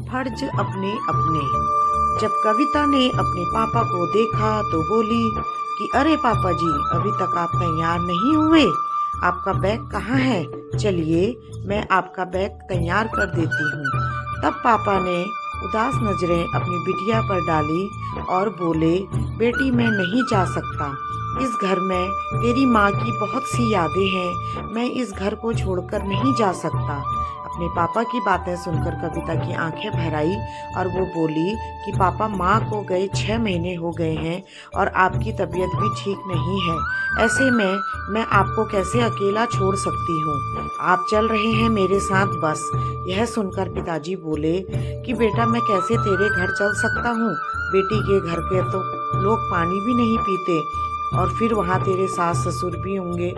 फर्ज अपने अपने। जब कविता ने अपने पापा को देखा तो बोली कि अरे पापा जी, अभी तक आप तैयार नहीं हुए। आपका बैग कहाँ है? चलिए मैं आपका बैग तैयार कर देती हूँ। तब पापा ने उदास नजरें अपनी बिटिया पर डाली और बोले, बेटी मैं नहीं जा सकता। इस घर में तेरी माँ की बहुत सी यादें हैं। मैं इस घर को छोड़कर नहीं जा सकता। अपने पापा की बातें सुनकर कविता की आंखें भर आई और वो बोली कि पापा, माँ को गए 6 महीने हो गए हैं और आपकी तबीयत भी ठीक नहीं है। ऐसे में मैं आपको कैसे अकेला छोड़ सकती हूँ? आप चल रहे हैं मेरे साथ बस। यह सुनकर पिताजी बोले कि बेटा, मैं कैसे तेरे घर चल सकता हूँ? बेटी के घर के तो लोग पानी भी नहीं पीते और फिर वहाँ तेरे सास ससुर भी होंगे।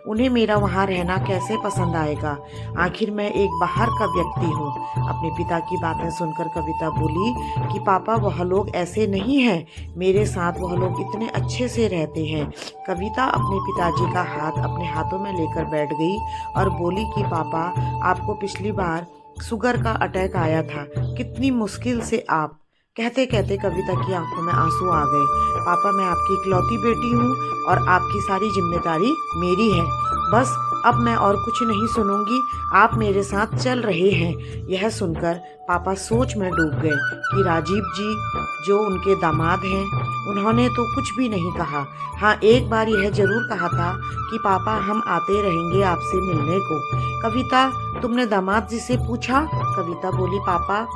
उन्हें मेरा वहाँ रहना कैसे पसंद आएगा? आखिर मैं एक बाहर का व्यक्ति हूँ। अपने पिता की बातें सुनकर कविता बोली कि पापा, वह लोग ऐसे नहीं हैं। मेरे साथ वह लोग इतने अच्छे से रहते हैं। कविता अपने पिताजी का हाथ अपने हाथों में लेकर बैठ गई और बोली कि पापा, आपको पिछली बार शुगर का अटैक आया था। कितनी मुश्किल से आप। कहते कहते कविता की आंखों में आंसू आ गए। पापा, मैं आपकी इकलौती बेटी हूँ और आपकी सारी जिम्मेदारी मेरी है। बस अब मैं और कुछ नहीं सुनूंगी। आप मेरे साथ चल रहे हैं। यह सुनकर पापा सोच में डूब गए कि राजीव जी जो उनके दामाद हैं, उन्होंने तो कुछ भी नहीं कहा। हाँ, एक बार यह जरूर कहा था कि पापा, हम आते रहेंगे आपसे मिलने को। कविता, तुमने दामाद जी से पूछा? कविता बोली, पापा,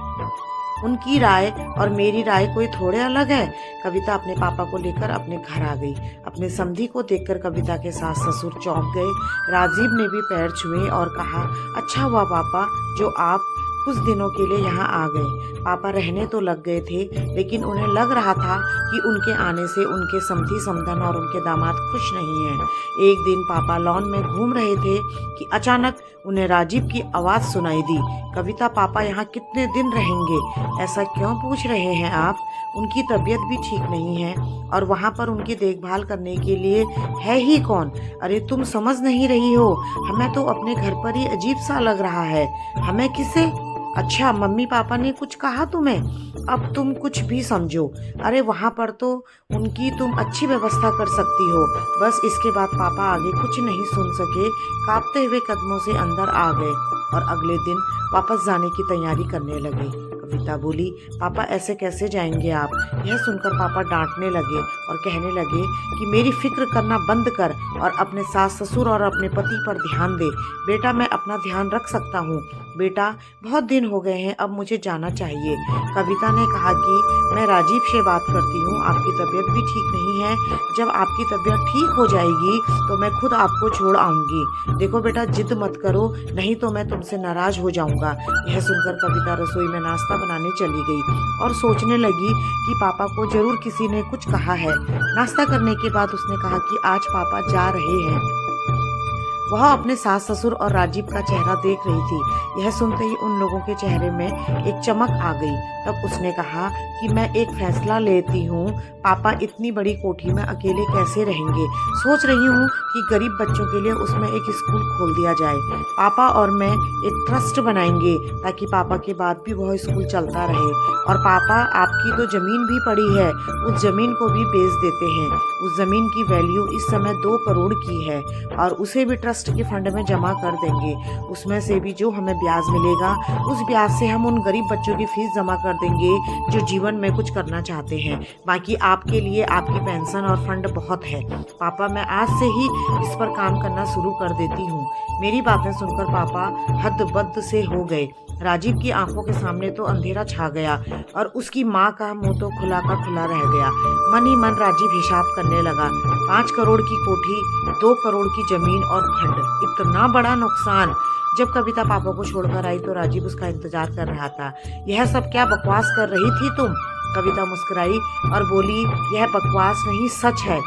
उनकी राय और मेरी राय कोई थोड़े अलग है। कविता अपने पापा को लेकर अपने घर आ गई। अपने समधी को देखकर कविता के सास ससुर चौंक गए। राजीव ने भी पैर छुए और कहा, अच्छा हुआ पापा जो आप कुछ दिनों के लिए यहाँ आ गए। पापा रहने तो लग गए थे, लेकिन उन्हें लग रहा था कि उनके आने से उनके समधी समधन और उनके दामाद खुश नहीं हैं। एक दिन पापा लॉन में घूम रहे थे कि अचानक उन्हें राजीव की आवाज़ सुनाई दी। कविता, पापा यहाँ कितने दिन रहेंगे? ऐसा क्यों पूछ रहे हैं आप? उनकी तबीयत भी ठीक नहीं है और वहाँ पर उनकी देखभाल करने के लिए है ही कौन? अरे तुम समझ नहीं रही हो, हमें तो अपने घर पर ही अजीब सा लग रहा है। हमें किसे? अच्छा, मम्मी पापा ने कुछ कहा तुम्हें? अब तुम कुछ भी समझो। अरे वहाँ पर तो उनकी तुम अच्छी व्यवस्था कर सकती हो। बस इसके बाद पापा आगे कुछ नहीं सुन सके, कांपते हुए कदमों से अंदर आ गए और अगले दिन वापस जाने की तैयारी करने लगे। कविता बोली, पापा ऐसे कैसे जाएंगे आप? यह सुनकर पापा डांटने लगे और कहने लगे कि मेरी फिक्र करना बंद कर और अपने सास ससुर और अपने पति पर ध्यान दे। बेटा, मैं अपना ध्यान रख सकता हूँ। बेटा, बहुत दिन हो गए हैं, अब मुझे जाना चाहिए। कविता ने कहा कि मैं राजीव से बात करती हूँ, आपकी तबीयत भी ठीक नहीं है। जब आपकी तबीयत ठीक हो जाएगी तो मैं खुद आपको छोड़ आऊँगी। देखो बेटा, जिद मत करो, नहीं तो मैं तुमसे नाराज हो जाऊँगा। यह सुनकर कविता रसोई में नाश्ता बनाने चली गई और सोचने लगी कि पापा को जरूर किसी ने कुछ कहा है। नाश्ता करने के बाद उसने कहा कि आज पापा जा रहे हैं। वह अपने सास ससुर और राजीव का चेहरा देख रही थी। यह सुनते ही उन लोगों के चेहरे में एक चमक आ गई। तब उसने कहा कि मैं एक फैसला लेती हूँ। पापा इतनी बड़ी कोठी में अकेले कैसे रहेंगे? सोच रही हूँ कि गरीब बच्चों के लिए उसमें एक स्कूल खोल दिया जाए। पापा और मैं एक ट्रस्ट बनाएंगे ताकि पापा के बाद भी वह स्कूल चलता रहे। और पापा, आपकी तो जमीन भी पड़ी है, उस जमीन को भी बेच देते हैं। उस जमीन की वैल्यू इस समय 2 करोड़ की है और उसे भी ट्रस्ट के फंड में जमा कर देंगे। उसमें से भी जो हमें ब्याज मिलेगा, उस ब्याज से हम उन गरीब बच्चों की फीस जमा कर देंगे जो जीवन में कुछ करना चाहते हैं। बाकी आपके लिए आपकी पेंशन और फंड बहुत है। पापा, मैं आज से ही इस पर काम करना शुरू कर देती हूँ। मेरी बातें सुनकर पापा हद्दबद्द से हो गए। राजीव की आंखों के सामने तो अंधेरा छा गया और उसकी माँ का मुंह तो खुला का खुला रह गया। मन ही मन राजीव हिसाब करने लगा। 5 करोड़ की कोठी, 2 करोड़ की जमीन और फंड, इतना बड़ा नुकसान। जब कविता पापा को छोड़कर आई तो राजीव उसका इंतजार कर रहा था। यह सब क्या बकवास कर रही थी तुम? कविता मुस्कुराई और बोली, यह बकवास नहीं, सच है।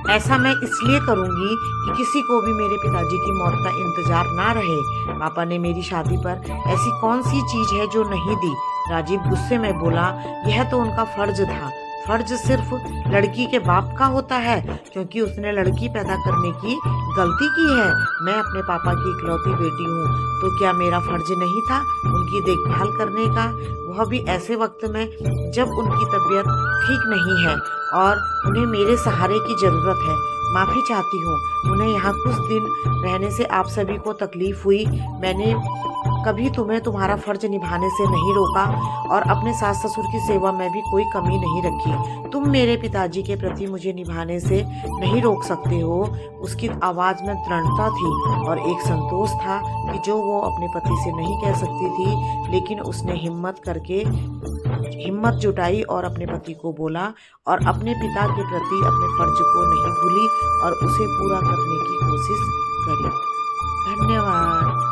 ऐसा मैं इसलिए करूंगी कि किसी को भी मेरे पिताजी की मौत का इंतजार ना रहे। पापा ने मेरी शादी पर ऐसी कौन सी चीज है जो नहीं दी? राजीव गुस्से में बोला, यह तो उनका फर्ज था। फर्ज सिर्फ लड़की के बाप का होता है क्योंकि उसने लड़की पैदा करने की गलती की है। मैं अपने पापा की इकलौती बेटी हूँ, तो क्या मेरा फर्ज नहीं था उनकी देखभाल करने का, वह भी ऐसे वक्त में जब उनकी तबीयत ठीक नहीं है और उन्हें मेरे सहारे की ज़रूरत है। माफ़ी चाहती हूँ, उन्हें यहाँ कुछ दिन रहने से आप सभी को तकलीफ़ हुई। मैंने कभी तुम्हें तुम्हारा फ़र्ज़ निभाने से नहीं रोका और अपने सास-ससुर की सेवा में भी कोई कमी नहीं रखी। तुम मेरे पिताजी के प्रति मुझे निभाने से नहीं रोक सकते हो। उसकी आवाज़ में दृढ़ता थी और एक संतोष था कि जो वो अपने पति से नहीं कह सकती थी, लेकिन उसने हिम्मत जुटाई और अपने पति को बोला और अपने पिता के प्रति अपने फ़र्ज़ को नहीं भूली और उसे पूरा करने की कोशिश करी। धन्यवाद।